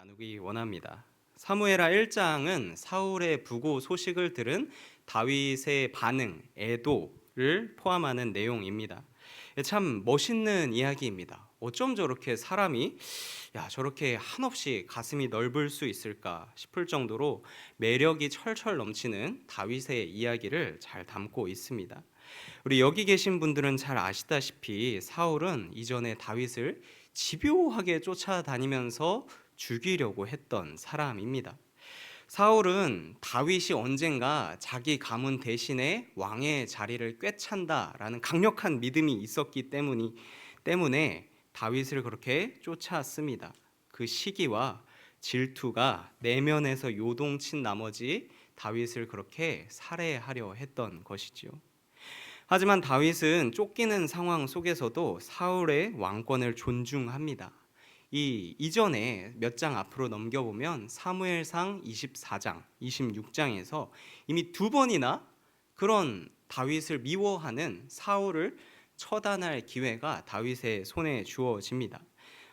나누기 원합니다. 사무엘하 1장은 사울의 부고 소식을 들은 다윗의 반응, 애도를 포함하는 내용입니다. 참 멋있는 이야기입니다. 어쩜 저렇게 사람이 저렇게 한없이 가슴이 넓을 수 있을까 싶을 정도로 매력이 철철 넘치는 다윗의 이야기를 잘 담고 있습니다. 우리 여기 계신 분들은 잘 아시다시피 사울은 이전에 다윗을 집요하게 쫓아다니면서 죽이려고 했던 사람입니다. 사울은 다윗이 언젠가 자기 가문 대신에 왕의 자리를 꿰찬다라는 강력한 믿음이 있었기 때문에 다윗을 그렇게 쫓아왔습니다. 그 시기와 질투가 내면에서 요동친 나머지 다윗을 그렇게 살해하려 했던 것이지요. 하지만 다윗은 쫓기는 상황 속에서도 사울의 왕권을 존중합니다. 이전에 몇 장 앞으로 넘겨보면 사무엘상 24장, 26장에서 이미 두 번이나 그런 다윗을 미워하는 사울을 처단할 기회가 다윗의 손에 주어집니다.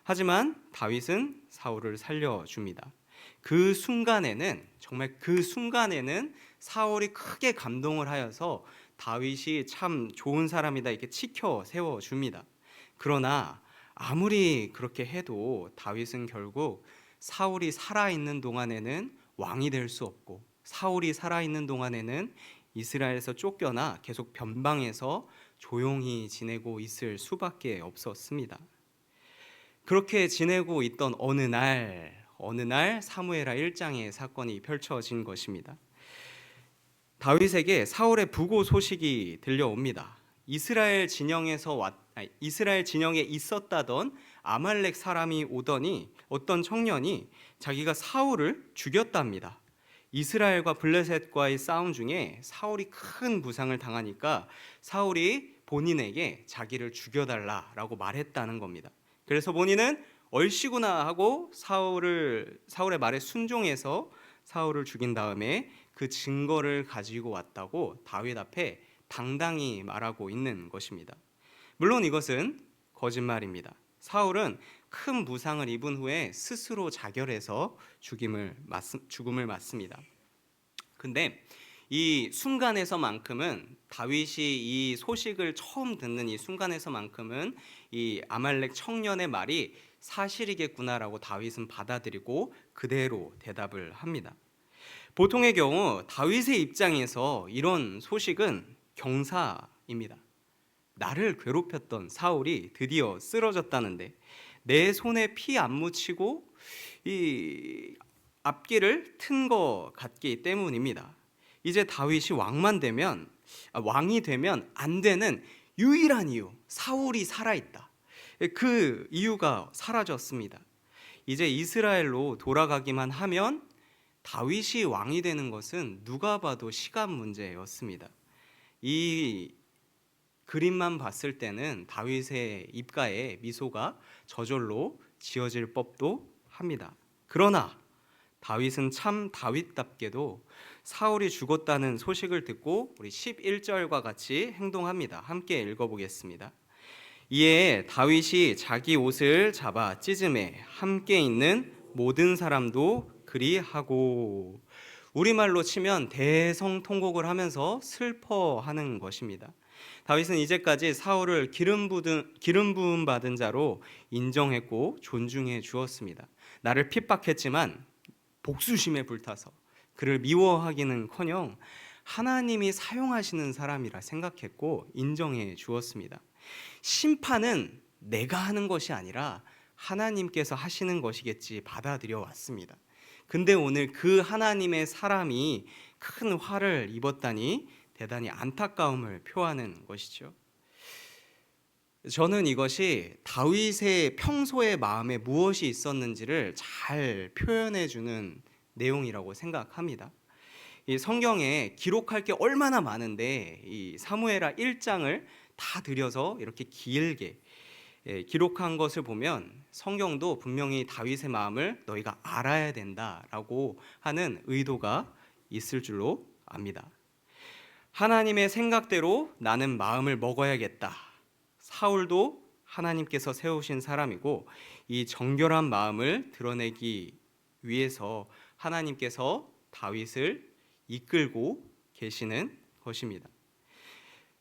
하지만 다윗은 사울을 살려줍니다. 정말 그 순간에는 사울이 크게 감동을 하여서 다윗이 참 좋은 사람이다 이렇게 치켜 세워줍니다. 그러나 아무리 그렇게 해도 다윗은 결국 사울이 살아있는 동안에는 왕이 될 수 없고, 사울이 살아있는 동안에는 이스라엘에서 쫓겨나 계속 변방에서 조용히 지내고 있을 수밖에 없었습니다. 그렇게 지내고 있던 어느 날 사무엘하 1장의 사건이 펼쳐진 것입니다. 다윗에게 사울의 부고 소식이 들려옵니다. 이스라엘 진영에 있었다던 아말렉 사람이 오더니 어떤 청년이 자기가 사울을 죽였답니다. 이스라엘과 블레셋과의 싸움 중에 사울이 큰 부상을 당하니까 사울이 본인에게 자기를 죽여달라라고 말했다는 겁니다. 그래서 본인은 얼씨구나 하고 사울의 말에 순종해서 사울을 죽인 다음에 그 증거를 가지고 왔다고 다윗 앞에 당당히 말하고 있는 것입니다. 물론 이것은 거짓말입니다. 사울은 큰 부상을 입은 후에 스스로 자결해서 죽음을 맞습니다. 근데 이 순간에서만큼은 다윗이 이 소식을 처음 듣는 이 순간에서만큼은 이 아말렉 청년의 말이 사실이겠구나라고 다윗은 받아들이고 그대로 대답을 합니다. 보통의 경우 다윗의 입장에서 이런 소식은 경사입니다. 나를 괴롭혔던 사울이 드디어 쓰러졌다는데 내 손에 피 안 묻히고 이 앞길을 튼 것 같기 때문입니다. 이제 다윗이 왕이 되면 안 되는 유일한 이유, 사울이 살아있다. 그 이유가 사라졌습니다. 이제 이스라엘로 돌아가기만 하면 다윗이 왕이 되는 것은 누가 봐도 시간 문제였습니다. 이 그림만 봤을 때는 다윗의 입가에 미소가 저절로 지어질 법도 합니다. 그러나 다윗은 참 다윗답게도 사울이 죽었다는 소식을 듣고 우리 11절과 같이 행동합니다. 함께 읽어보겠습니다. 이에 다윗이 자기 옷을 잡아 찢음에 함께 있는 모든 사람도 그리하고, 우리말로 치면 대성통곡을 하면서 슬퍼하는 것입니다. 다윗은 이제까지 사울을 기름 부음 받은 자로 인정했고 존중해 주었습니다. 나를 핍박했지만 복수심에 불타서 그를 미워하기는커녕 하나님이 사용하시는 사람이라 생각했고 인정해 주었습니다. 심판은 내가 하는 것이 아니라 하나님께서 하시는 것이겠지 받아들여 왔습니다. 근데 오늘 그 하나님의 사람이 큰 화를 입었다니 대단히 안타까움을 표하는 것이죠. 저는 이것이 다윗의 평소의 마음에 무엇이 있었는지를 잘 표현해 주는 내용이라고 생각합니다. 이 성경에 기록할 게 얼마나 많은데 이 사무엘하 1장을 다 들여서 이렇게 길게 기록한 것을 보면 성경도 분명히 다윗의 마음을 너희가 알아야 된다라고 하는 의도가 있을 줄로 압니다. 하나님의 생각대로 나는 마음을 먹어야겠다. 사울도 하나님께서 세우신 사람이고 이 정결한 마음을 드러내기 위해서 하나님께서 다윗을 이끌고 계시는 것입니다.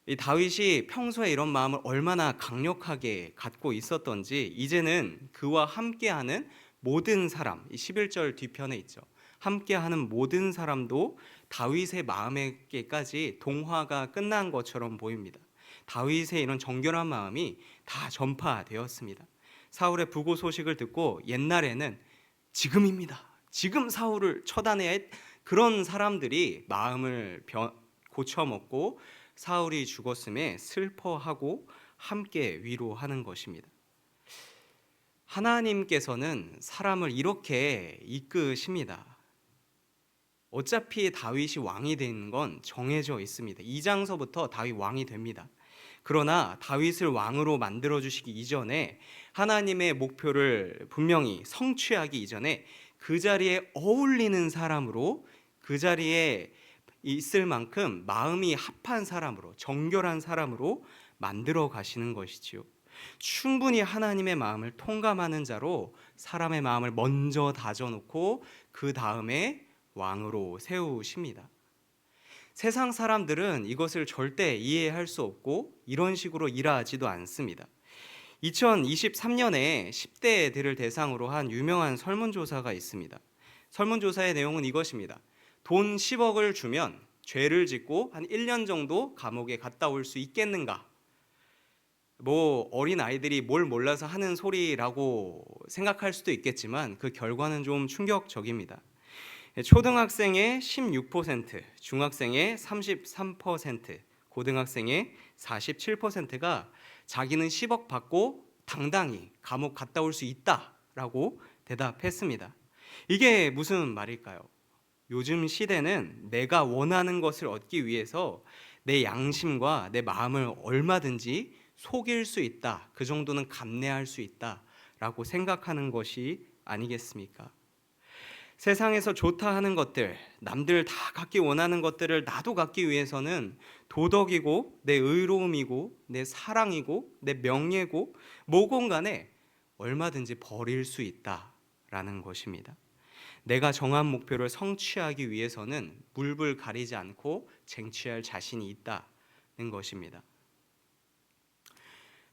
이 다윗이 평소에 이런 마음을 얼마나 강력하게 갖고 있었던지 이제는 그와 함께하는 모든 사람, 이 11절 뒤편에 있죠. 함께하는 모든 사람도 다윗의 마음에게까지 동화가 끝난 것처럼 보입니다. 다윗의 이런 정결한 마음이 다 전파되었습니다. 사울의 부고 소식을 듣고 옛날에는 지금입니다, 지금 사울을 처단해야 할 그런 사람들이 마음을 고쳐먹고 사울이 죽었음에 슬퍼하고 함께 위로하는 것입니다. 하나님께서는 사람을 이렇게 이끄십니다. 어차피 다윗이 왕이 되는 건 정해져 있습니다. 2장서부터 다윗 왕이 됩니다. 그러나 다윗을 왕으로 만들어 주시기 이전에 하나님의 목표를 분명히 성취하기 이전에 그 자리에 어울리는 사람으로, 그 자리에 있을 만큼 마음이 합한 사람으로, 정결한 사람으로 만들어 가시는 것이지요. 충분히 하나님의 마음을 통감하는 자로 사람의 마음을 먼저 다져놓고 그 다음에 왕으로 세우십니다. 세상 사람들은 이것을 절대 이해할 수 없고 이런 식으로 일하지도 않습니다. 2023년에 10대들을 대상으로 한 유명한 설문조사가 있습니다. 설문조사의 내용은 이것입니다. 돈 10억을 주면 죄를 짓고 한 1년 정도 감옥에 갔다 올 수 있겠는가? 어린 아이들이 뭘 몰라서 하는 소리라고 생각할 수도 있겠지만 그 결과는 좀 충격적입니다. 초등학생의 16%, 중학생의 33%, 고등학생의 47%가 자기는 10억 받고 당당히 감옥 갔다 올 수 있다라고 대답했습니다. 이게 무슨 말일까요? 요즘 시대는 내가 원하는 것을 얻기 위해서 내 양심과 내 마음을 얼마든지 속일 수 있다, 그 정도는 감내할 수 있다라고 생각하는 것이 아니겠습니까? 세상에서 좋다 하는 것들, 남들 다 갖기 원하는 것들을 나도 갖기 위해서는 도덕이고 내 의로움이고 내 사랑이고 내 명예고 뭐건 간에 얼마든지 버릴 수 있다라는 것입니다. 내가 정한 목표를 성취하기 위해서는 물불 가리지 않고 쟁취할 자신이 있다는 것입니다.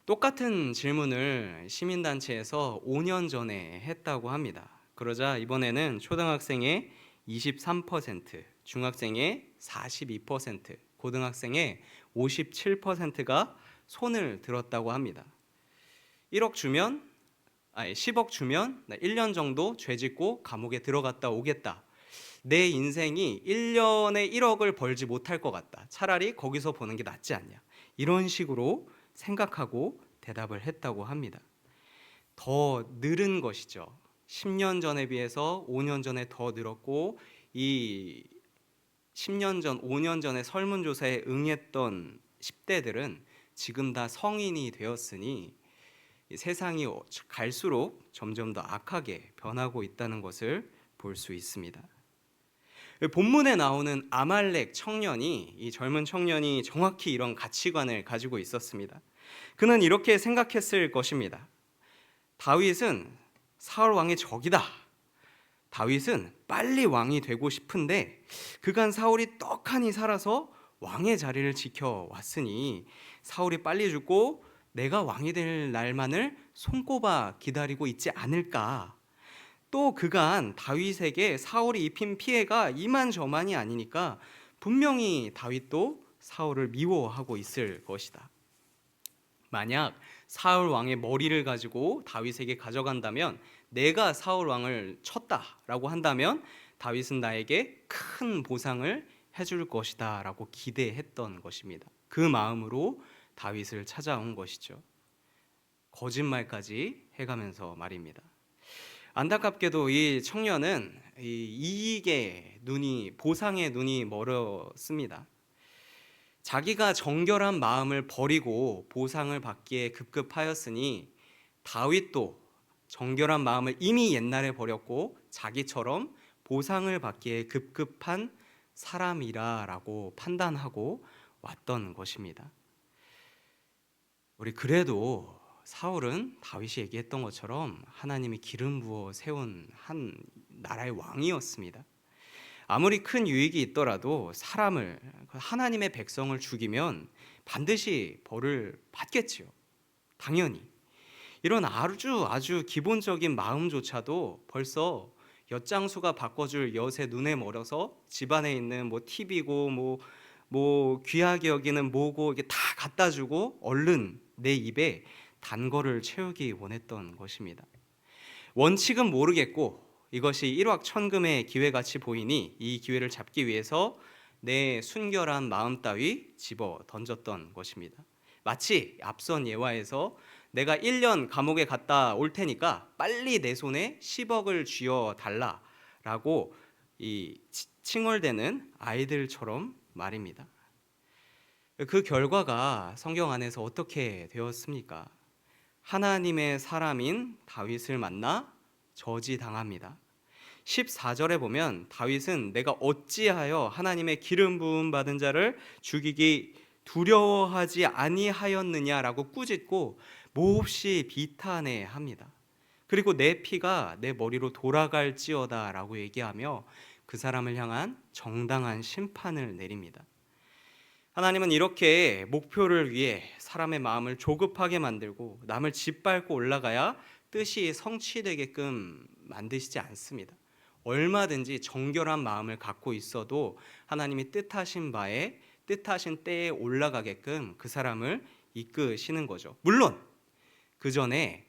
똑같은 질문을 시민단체에서 5년 전에 했다고 합니다. 그러자 이번에는 초등학생의 23%, 중학생의 42%, 고등학생의 57%가 손을 들었다고 합니다. 10억 주면 1년 정도 죄 짓고 감옥에 들어갔다 오겠다. 내 인생이 1년에 1억을 벌지 못할 것 같다. 차라리 거기서 버는 게 낫지 않냐. 이런 식으로 생각하고 대답을 했다고 합니다. 더 늘은 것이죠. 10년 전에 비해서 5년 전에 더 늘었고 이 10년 전, 5년 전에 설문조사에 응했던 10대들은 지금 다 성인이 되었으니 세상이 갈수록 점점 더 악하게 변하고 있다는 것을 볼 수 있습니다. 본문에 나오는 아말렉 청년이, 이 젊은 청년이 정확히 이런 가치관을 가지고 있었습니다. 그는 이렇게 생각했을 것입니다. 다윗은 사울 왕의 적이다. 다윗은 빨리 왕이 되고 싶은데 그간 사울이 떡하니 살아서 왕의 자리를 지켜왔으니 사울이 빨리 죽고 내가 왕이 될 날만을 손꼽아 기다리고 있지 않을까. 또 그간 다윗에게 사울이 입힌 피해가 이만저만이 아니니까 분명히 다윗도 사울을 미워하고 있을 것이다. 만약 사울 왕의 머리를 가지고 다윗에게 가져간다면, 내가 사울 왕을 쳤다라고 한다면 다윗은 나에게 큰 보상을 해줄 것이다 라고 기대했던 것입니다. 그 마음으로 다윗을 찾아온 것이죠. 거짓말까지 해가면서 말입니다. 안타깝게도 이 청년은 이익의 눈이, 보상의 눈이 멀었습니다. 자기가 정결한 마음을 버리고 보상을 받기에 급급하였으니 다윗도 정결한 마음을 이미 옛날에 버렸고 자기처럼 보상을 받기에 급급한 사람이라고 판단하고 왔던 것입니다. 우리 그래도 사울은 다윗이 얘기했던 것처럼 하나님이 기름 부어 세운 한 나라의 왕이었습니다. 아무리 큰 유익이 있더라도 사람을, 하나님의 백성을 죽이면 반드시 벌을 받겠지요. 당연히. 이런 아주 기본적인 마음조차도 벌써 엿장수가 바꿔줄 엿의 눈에 멀어서 집안에 있는 뭐 TV고 뭐 귀하게 여기는 뭐고 이게 다 갖다 주고 얼른 내 입에 단 거를 채우기 원했던 것입니다. 원칙은 모르겠고 이것이 일확천금의 기회같이 보이니 이 기회를 잡기 위해서 내 순결한 마음 따위 집어 던졌던 것입니다. 마치 앞선 예화에서 내가 1년 감옥에 갔다 올 테니까 빨리 내 손에 10억을 쥐어 달라라고 이 칭얼대는 아이들처럼 말입니다. 그 결과가 성경 안에서 어떻게 되었습니까? 하나님의 사람인 다윗을 만나 저지당합니다. 14절에 보면 다윗은 내가 어찌하여 하나님의 기름 부음 받은 자를 죽이기 두려워하지 아니하였느냐라고 꾸짖고 몹시 비탄해합니다. 그리고 내 피가 내 머리로 돌아갈지어다라고 얘기하며 그 사람을 향한 정당한 심판을 내립니다. 하나님은 이렇게 목표를 위해 사람의 마음을 조급하게 만들고 남을 짓밟고 올라가야 뜻이 성취되게끔 만드시지 않습니다. 얼마든지 정결한 마음을 갖고 있어도 하나님이 뜻하신 바에 뜻하신 때에 올라가게끔 그 사람을 이끄시는 거죠. 물론 그 전에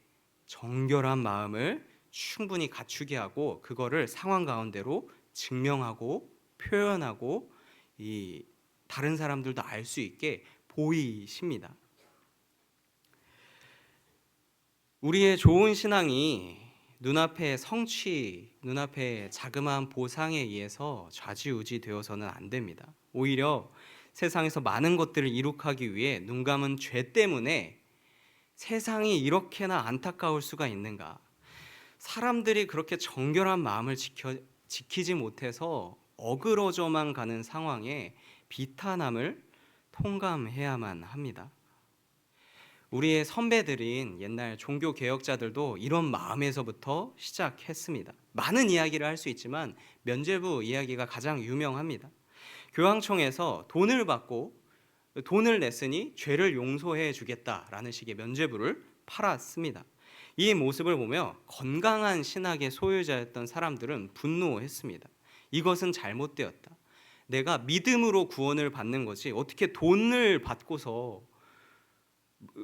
정결한 마음을 충분히 갖추게 하고 그거를 상황 가운데로 증명하고 표현하고 이 다른 사람들도 알 수 있게 보이십니다. 우리의 좋은 신앙이 눈앞의 성취, 눈앞의 자그마한 보상에 의해서 좌지우지 되어서는 안 됩니다. 오히려 세상에서 많은 것들을 이룩하기 위해 눈 감은 죄 때문에 세상이 이렇게나 안타까울 수가 있는가? 사람들이 그렇게 정결한 마음을 지키지 못해서 어그러져만 가는 상황에 비탄함을 통감해야만 합니다. 우리의 선배들인 옛날 종교 개혁자들도 이런 마음에서부터 시작했습니다. 많은 이야기를 할 수 있지만 면죄부 이야기가 가장 유명합니다. 교황청에서 돈을 받고 돈을 냈으니 죄를 용서해 주겠다라는 식의 면죄부를 팔았습니다. 이 모습을 보며 건강한 신학의 소유자였던 사람들은 분노했습니다. 이것은 잘못되었다. 내가 믿음으로 구원을 받는 거지 어떻게 돈을 받고서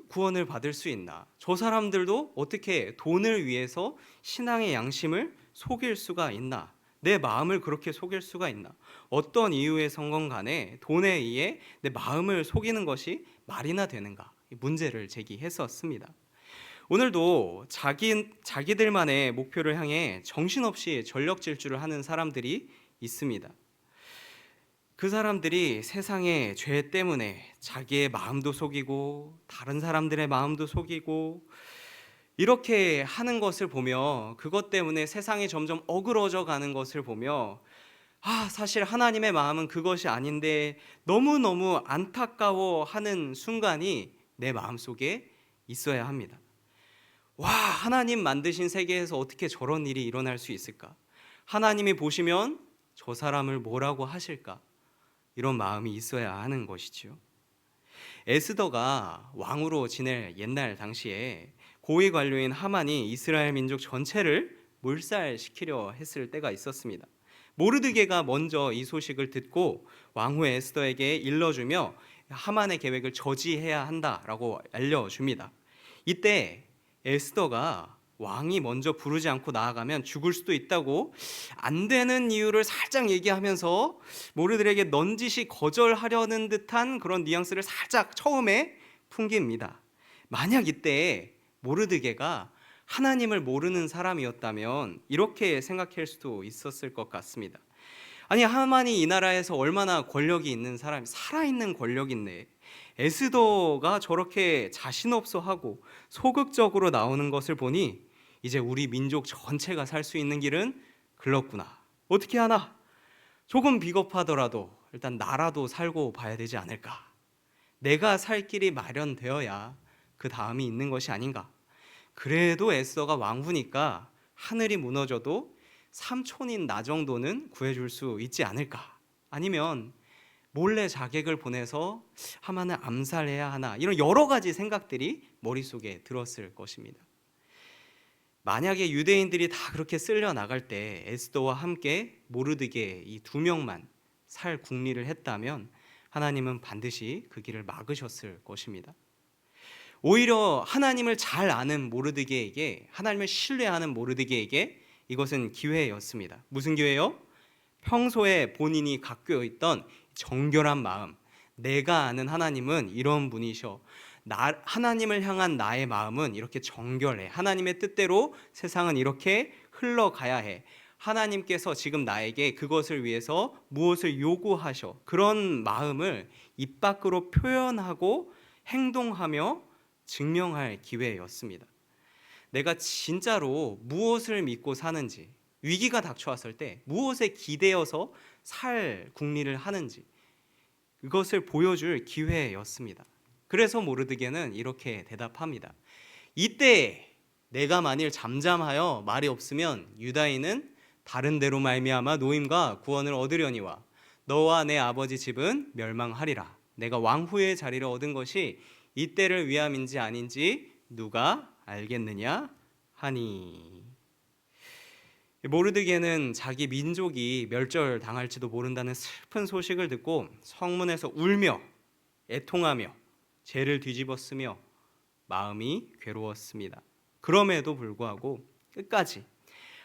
구원을 받을 수 있나? 저 사람들도 어떻게 돈을 위해서 신앙의 양심을 속일 수가 있나? 내 마음을 그렇게 속일 수가 있나? 어떤 이유의 성공 간에 돈에 의해 내 마음을 속이는 것이 말이나 되는가? 문제를 제기했었습니다. 오늘도 자기들만의 목표를 향해 정신없이 전력 질주를 하는 사람들이 있습니다. 그 사람들이 세상의 죄 때문에 자기의 마음도 속이고 다른 사람들의 마음도 속이고 이렇게 하는 것을 보며 그것 때문에 세상이 점점 어그러져 가는 것을 보며 사실 하나님의 마음은 그것이 아닌데 너무너무 안타까워하는 순간이 내 마음속에 있어야 합니다. 하나님 만드신 세계에서 어떻게 저런 일이 일어날 수 있을까? 하나님이 보시면 저 사람을 뭐라고 하실까? 이런 마음이 있어야 하는 것이죠. 에스더가 왕으로 지낼 옛날 당시에 고위 관료인 하만이 이스라엘 민족 전체를 몰살시키려 했을 때가 있었습니다. 모르드게가 먼저 이 소식을 듣고 왕후 에스더에게 일러주며 하만의 계획을 저지해야 한다라고 알려줍니다. 이때 에스더가 왕이 먼저 부르지 않고 나아가면 죽을 수도 있다고 안 되는 이유를 살짝 얘기하면서 모르드에게 넌지시 거절하려는 듯한 그런 뉘앙스를 살짝 처음에 풍깁니다. 만약 이때 모르드게가 하나님을 모르는 사람이었다면 이렇게 생각할 수도 있었을 것 같습니다. 아니 하만이 이 나라에서 얼마나 권력이 있는 사람이 살아있는 권력인데 에스더가 저렇게 자신 없어 하고 소극적으로 나오는 것을 보니 이제 우리 민족 전체가 살 수 있는 길은 글렀구나. 어떻게 하나? 조금 비겁하더라도 일단 나라도 살고 봐야 되지 않을까? 내가 살 길이 마련되어야 그 다음이 있는 것이 아닌가? 그래도 에스더가 왕후니까 하늘이 무너져도 삼촌인 나 정도는 구해줄 수 있지 않을까? 아니면 몰래 자객을 보내서 하만을 암살해야 하나? 이런 여러 가지 생각들이 머릿속에 들었을 것입니다. 만약에 유대인들이 다 그렇게 쓸려 나갈 때 에스더와 함께 모르드게 이 두 명만 살 궁리를 했다면 하나님은 반드시 그 길을 막으셨을 것입니다. 오히려 하나님을 잘 아는 모르드게에게, 하나님을 신뢰하는 모르드게에게 이것은 기회였습니다. 무슨 기회요? 평소에 본인이 갖고 있던 정결한 마음, 내가 아는 하나님은 이런 분이셔, 하나님을 향한 나의 마음은 이렇게 정결해, 하나님의 뜻대로 세상은 이렇게 흘러가야 해, 하나님께서 지금 나에게 그것을 위해서 무엇을 요구하셔, 그런 마음을 입 밖으로 표현하고 행동하며 증명할 기회였습니다. 내가 진짜로 무엇을 믿고 사는지, 위기가 닥쳐왔을 때 무엇에 기대어서 살 궁리를 하는지, 그것을 보여줄 기회였습니다. 그래서 모르드게는 이렇게 대답합니다. 이때 내가 만일 잠잠하여 말이 없으면 유다인은 다른 데로 말미암아 노임과 구원을 얻으려니와 너와 내 아버지 집은 멸망하리라. 내가 왕후의 자리를 얻은 것이 이때를 위함인지 아닌지 누가 알겠느냐 하니. 모르드게는 자기 민족이 멸절당할지도 모른다는 슬픈 소식을 듣고 성문에서 울며 애통하며 죄를 뒤집었으며 마음이 괴로웠습니다. 그럼에도 불구하고 끝까지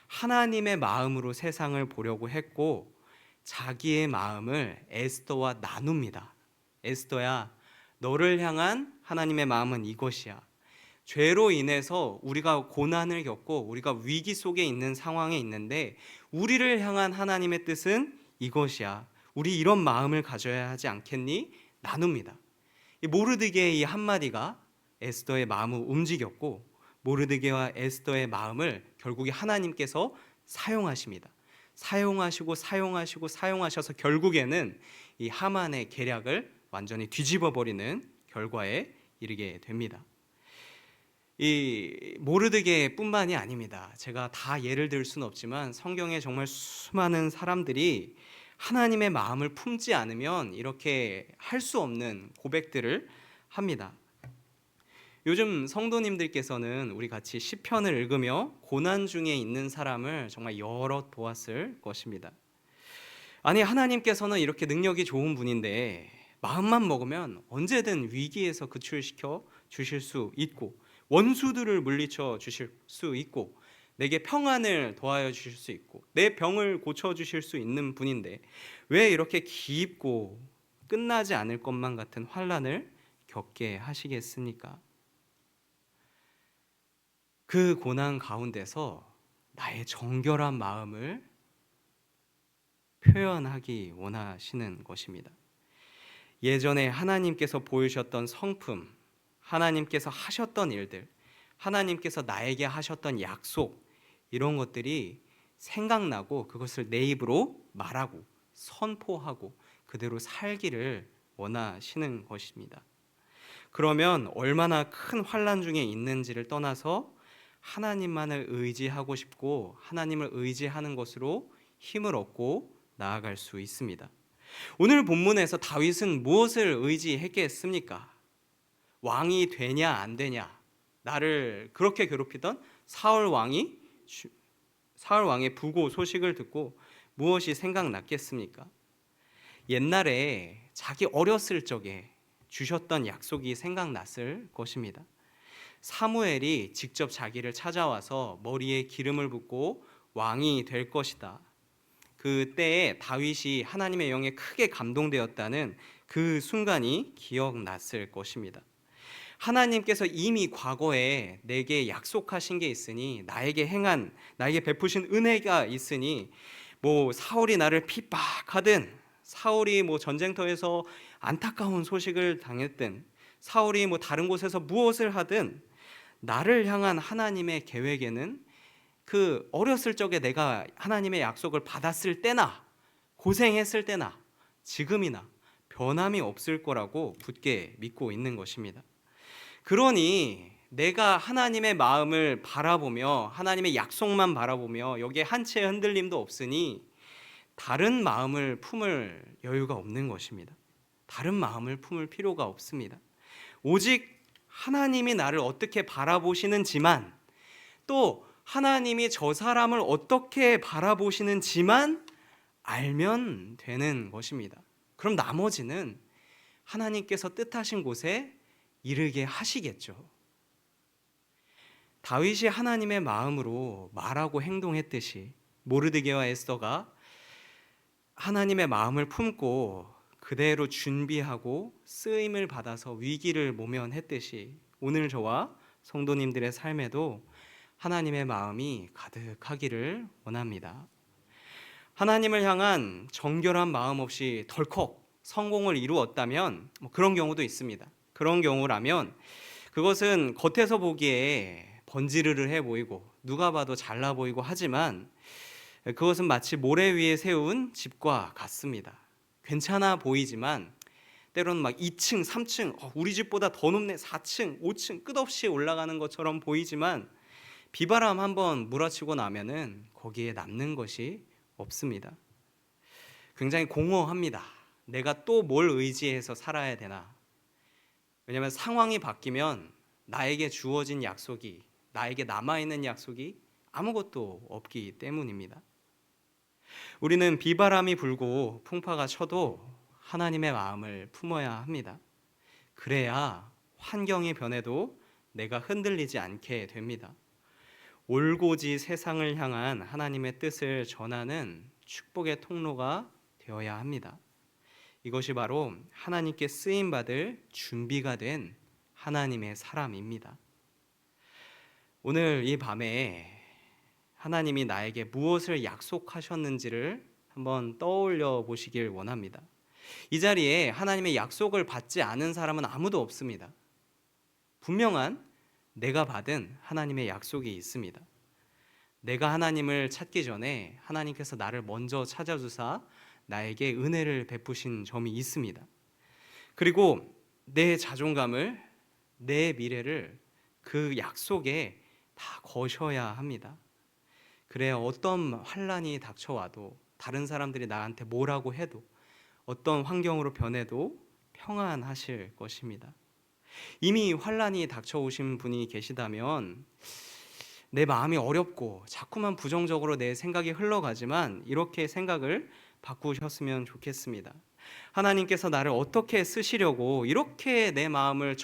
하나님의 마음으로 세상을 보려고 했고 자기의 마음을 에스더와 나눕니다. 에스더야, 너를 향한 하나님의 마음은 이것이야. 죄로 인해서 우리가 고난을 겪고 우리가 위기 속에 있는 상황에 있는데 우리를 향한 하나님의 뜻은 이것이야. 우리 이런 마음을 가져야 하지 않겠니? 나눕니다. 모르드게의 이 한마디가 에스더의 마음을 움직였고 모르드게와 에스더의 마음을 결국에 하나님께서 사용하십니다. 사용하셔서 결국에는 이 하만의 계략을 완전히 뒤집어 버리는 결과에 이르게 됩니다. 이 모르드게뿐만이 아닙니다. 제가 다 예를 들 수는 없지만 성경에 정말 수많은 사람들이 하나님의 마음을 품지 않으면 이렇게 할 수 없는 고백들을 합니다. 요즘 성도님들께서는 우리 같이 시편을 읽으며 고난 중에 있는 사람을 정말 여럿 보았을 것입니다. 아니, 하나님께서는 이렇게 능력이 좋은 분인데 마음만 먹으면 언제든 위기에서 구출시켜 주실 수 있고 원수들을 물리쳐 주실 수 있고 내게 평안을 더하여 주실 수 있고 내 병을 고쳐 주실 수 있는 분인데 왜 이렇게 깊고 끝나지 않을 것만 같은 환난을 겪게 하시겠습니까? 그 고난 가운데서 나의 정결한 마음을 표현하기 원하시는 것입니다. 예전에 하나님께서 보이셨던 성품, 하나님께서 하셨던 일들, 하나님께서 나에게 하셨던 약속, 이런 것들이 생각나고 그것을 내 입으로 말하고 선포하고 그대로 살기를 원하시는 것입니다. 그러면 얼마나 큰 환난 중에 있는지를 떠나서 하나님만을 의지하고 싶고 하나님을 의지하는 것으로 힘을 얻고 나아갈 수 있습니다. 오늘 본문에서 다윗은 무엇을 의지했겠습니까? 왕이 되냐 안 되냐, 나를 그렇게 괴롭히던 사울 왕의 부고 소식을 듣고 무엇이 생각났겠습니까? 옛날에 자기 어렸을 적에 주셨던 약속이 생각났을 것입니다. 사무엘이 직접 자기를 찾아와서 머리에 기름을 붓고 왕이 될 것이다. 그때에 다윗이 하나님의 영에 크게 감동되었다는 그 순간이 기억났을 것입니다. 하나님께서 이미 과거에 내게 약속하신 게 있으니, 나에게 베푸신 은혜가 있으니, 사울이 나를 핍박하든, 사울이 전쟁터에서 안타까운 소식을 당했든, 사울이 다른 곳에서 무엇을 하든 나를 향한 하나님의 계획에는 그 어렸을 적에 내가 하나님의 약속을 받았을 때나 고생했을 때나 지금이나 변함이 없을 거라고 굳게 믿고 있는 것입니다. 그러니 내가 하나님의 마음을 바라보며 하나님의 약속만 바라보며 여기에 한 채의 흔들림도 없으니 다른 마음을 품을 여유가 없는 것입니다. 다른 마음을 품을 필요가 없습니다. 오직 하나님이 나를 어떻게 바라보시는지만, 또 하나님이 저 사람을 어떻게 바라보시는지만 알면 되는 것입니다. 그럼 나머지는 하나님께서 뜻하신 곳에 이르게 하시겠죠. 다윗이 하나님의 마음으로 말하고 행동했듯이 모르드게와 에스더가 하나님의 마음을 품고 그대로 준비하고 쓰임을 받아서 위기를 모면했듯이 오늘 저와 성도님들의 삶에도 하나님의 마음이 가득하기를 원합니다. 하나님을 향한 정결한 마음 없이 덜컥 성공을 이루었다면 그런 경우도 있습니다. 그런 경우라면 그것은 겉에서 보기에 번지르르해 보이고 누가 봐도 잘나 보이고 하지만 그것은 마치 모래 위에 세운 집과 같습니다. 괜찮아 보이지만 때로는 막 2층, 3층, 우리 집보다 더 높네, 4층, 5층 끝없이 올라가는 것처럼 보이지만 비바람 한번 몰아치고 나면은 거기에 남는 것이 없습니다. 굉장히 공허합니다. 내가 또 뭘 의지해서 살아야 되나? 왜냐하면 상황이 바뀌면 나에게 주어진 약속이, 나에게 남아있는 약속이 아무것도 없기 때문입니다. 우리는 비바람이 불고 풍파가 쳐도 하나님의 마음을 품어야 합니다. 그래야 환경이 변해도 내가 흔들리지 않게 됩니다. 올고지 세상을 향한 하나님의 뜻을 전하는 축복의 통로가 되어야 합니다. 이것이 바로 하나님께 쓰임받을 준비가 된 하나님의 사람입니다. 오늘 이 밤에 하나님이 나에게 무엇을 약속하셨는지를 한번 떠올려 보시길 원합니다. 이 자리에 하나님의 약속을 받지 않은 사람은 아무도 없습니다. 분명한 내가 받은 하나님의 약속이 있습니다. 내가 하나님을 찾기 전에 하나님께서 나를 먼저 찾아주사 나에게 은혜를 베푸신 점이 있습니다. 그리고 내 자존감을, 내 미래를 그 약속에 다 거셔야 합니다. 그래야 어떤 환난이 닥쳐와도, 다른 사람들이 나한테 뭐라고 해도, 어떤 환경으로 변해도 평안하실 것입니다. 이미 환난이 닥쳐오신 분이 계시다면 내 마음이 어렵고 자꾸만 부정적으로 내 생각이 흘러가지만 이렇게 생각을 바꾸셨으면 좋겠습니다. 하나님께서 나를 어떻게 쓰시려고 이렇게 내 마음을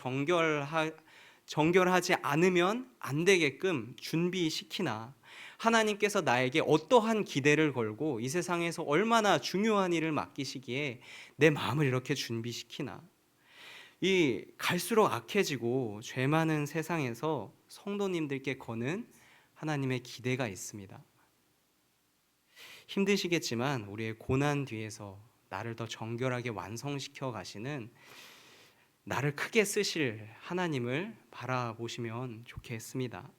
정결하지 않으면 안 되게끔 준비시키나, 하나님께서 나에게 어떠한 기대를 걸고 이 세상에서 얼마나 중요한 일을 맡기시기에 내 마음을 이렇게 준비시키나. 이 갈수록 악해지고 죄 많은 세상에서 성도님들께 거는 하나님의 기대가 있습니다. 힘드시겠지만 우리의 고난 뒤에서 나를 더 정결하게 완성시켜 가시는, 나를 크게 쓰실 하나님을 바라보시면 좋겠습니다.